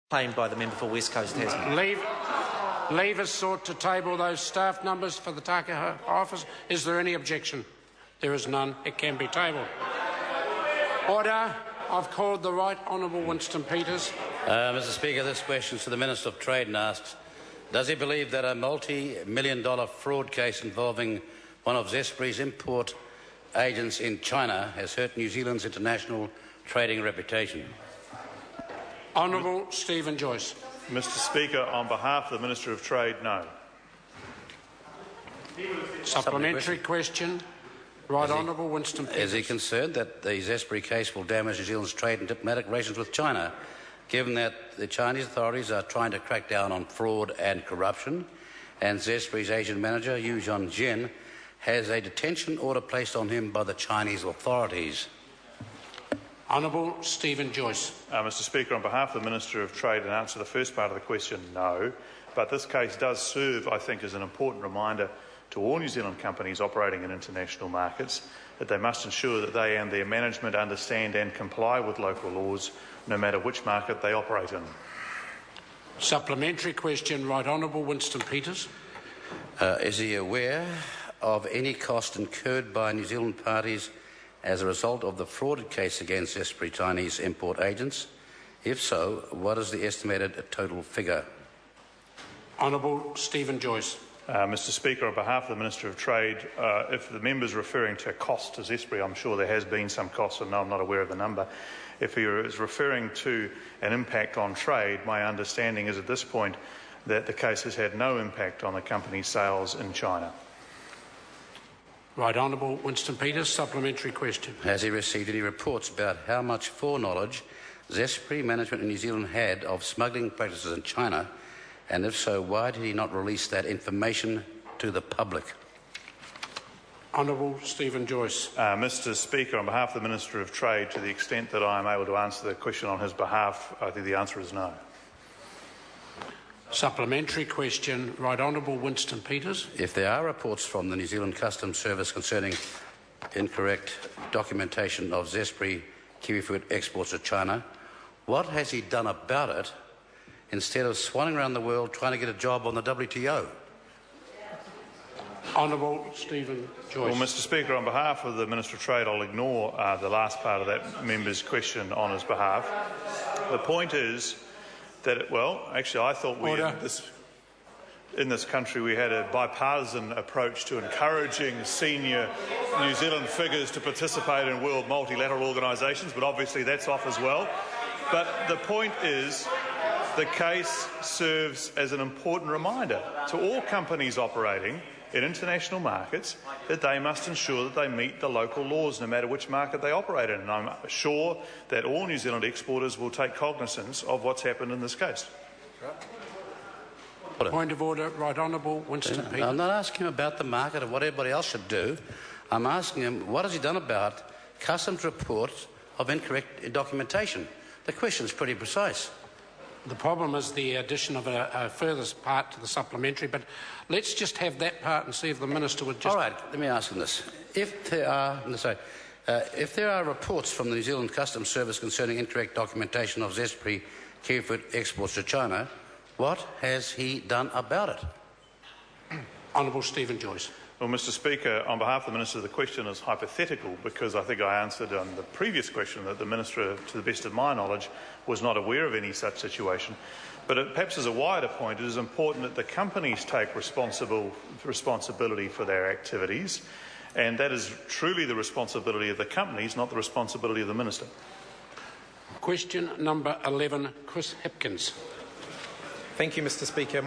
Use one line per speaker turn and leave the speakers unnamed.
claimed by the member for West Coast Tasman.
Leave is sought to table those staff numbers for the Tākehā office. Is there any objection? There is none. It can be tabled. Order. I've called the Right Honourable Winston Peters.
Mr Speaker, this question is to the Minister of Trade and asks, does he believe that a multi-million-dollar fraud case involving one of Zespri's import agents in China has hurt New Zealand's international trading reputation?
Honourable Stephen Joyce.
Mr Speaker, on behalf of the Minister of Trade, no.
Supplementary question. Right Honourable Winston Peters.
Is he concerned that the Zespri case will damage New Zealand's trade and diplomatic relations with China, given that the Chinese authorities are trying to crack down on fraud and corruption, and Zespri's agent manager, Yu Zhongjin, has a detention order placed on him by the Chinese authorities?
Honourable Stephen Joyce.
Mr Speaker, on behalf of the Minister of Trade, and answer the first part of the question, no. But this case does serve, I think, as an important reminder to all New Zealand companies operating in international markets that they must ensure that they and their management understand and comply with local laws, no matter which market they operate in.
Supplementary question. Right Honourable Winston Peters.
Is he aware of any cost incurred by New Zealand parties as a result of the fraud case against Zespri Chinese import agents? If so, what is the estimated total figure?
Honourable Stephen Joyce.
Mr Speaker, on behalf of the Minister of Trade, if the member is referring to cost to Zespri, I'm sure there has been some cost, and no, I'm not aware of the number. If he is referring to an impact on trade, my understanding is at this point that the case has had no impact on the company's sales in China.
Right Honourable Winston Peters. Supplementary question.
Has he received any reports about how much foreknowledge Zespri management in New Zealand had of smuggling practices in China? And if so, why did he not release that information to the public?
Honourable Stephen Joyce.
Mr Speaker, on behalf of the Minister of Trade, to the extent that I am able to answer the question on his behalf, I think the answer is no.
Supplementary question. Right Honourable Winston Peters.
If there are reports from the New Zealand Customs Service concerning incorrect documentation of Zespri kiwifruit exports to China, what has he done about it instead of swanning around the world trying to get a job on the WTO?
Honourable Stephen Joyce.
Well, Mr Speaker, on behalf of the Minister of Trade, I'll ignore the last part of that member's question on his behalf. The point is that, well, actually I thought in this country we had a bipartisan approach to encouraging senior New Zealand figures to participate in world multilateral organisations, but obviously that's off as well. But the point is, the case serves as an important reminder to all companies operating in international markets that they must ensure that they meet the local laws no matter which market they operate in. And I'm sure that all New Zealand exporters will take cognizance of what's happened in this case.
Point of order. Right Honourable Winston Peters.
I'm not asking him about the market or what everybody else should do. I'm asking him what has he done about customs reports of incorrect documentation. The question is pretty precise.
The problem is the addition of a further part to the supplementary, but let's just have that part and see if the Minister would just...
All right, let me ask him this. If there are reports from the New Zealand Customs Service concerning incorrect documentation of Zespri kiwifruit exports to China, what has he done about it?
Honourable Stephen Joyce.
Well, Mr Speaker, on behalf of the Minister, the question is hypothetical because I think I answered on the previous question that the Minister, to the best of my knowledge, was not aware of any such situation. But perhaps as a wider point, it is important that the companies take responsibility for their activities, and that is truly the responsibility of the companies, not the responsibility of the Minister.
Question number 11, Chris Hipkins.
Thank you, Mr Speaker.